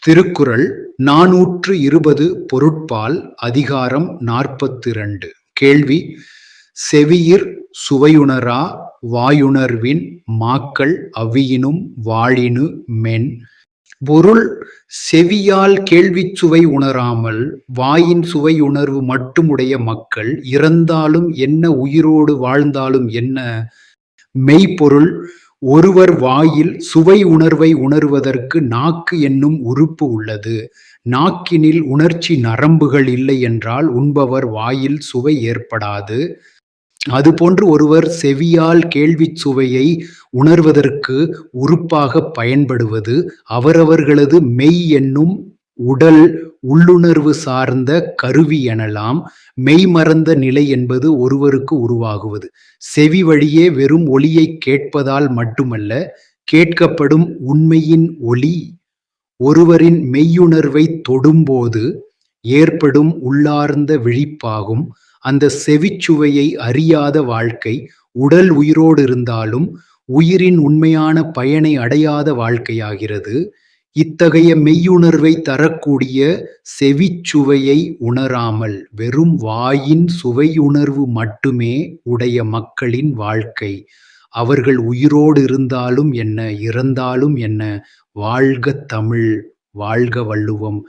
திருக்குறள் 420 பொருட்பால் அதிகாரம் 42. கேள்வி: செவியிற் சுவையுணரா வாயுணர்வின் மாக்கள் அவியினும் வாழினு மென். பொருள்: செவியால் கேள்விச் சுவை உணராமல் வாயின் சுவையுணர்வு மட்டுமுடைய மக்கள் இறந்தாலும் என்ன, உயிரோடு வாழ்ந்தாலும் என்ன? மெய்ப்பொருள்: ஒருவர் வாயில் சுவை உணர்வை உணர்வதற்கு நாக்கு என்னும் உறுப்பு உள்ளது. நாக்கினில் உணர்ச்சி நரம்புகள் இல்லை என்றால் உண்பவர் வாயில் சுவை ஏற்படாது. அதுபோன்று ஒருவர் செவியால் கேள்விச் சுவையை உணர்வதற்கு உறுப்பாகப் பயன்படுவது அவரவர்களது மெய் என்னும் உடல் உள்ளுணர்வு சார்ந்த கருவி எனலாம். மெய்மறந்த நிலை என்பது ஒருவருக்கு உருவாகுவது செவி வழியே வெறும் ஒலியைக் கேட்பதால் மட்டுமல்ல, கேட்கப்படும் உண்மையின் ஒலி ஒருவரின் மெய்யுணர்வைத் தொடும்போது ஏற்படும் உள்ளார்ந்த விழிப்பாகும். அந்த செவிச்சுவையை அறியாத வாழ்க்கை உடல் உயிரோடு இருந்தாலும் உயிரின் உண்மையான பயனை அடையாத வாழ்க்கையாகிறது. இத்தகைய மெய்யுணர்வை தரக்கூடிய செவிச்சுவையை உணராமல் வெறும் வாயின் சுவையுணர்வு மட்டுமே உடைய மக்களின் வாழ்க்கை, அவர்கள் உயிரோடு இருந்தாலும் என்ன, இறந்தாலும் என்ன, வாழ்க தமிழ், வாழ்க வள்ளுவம்.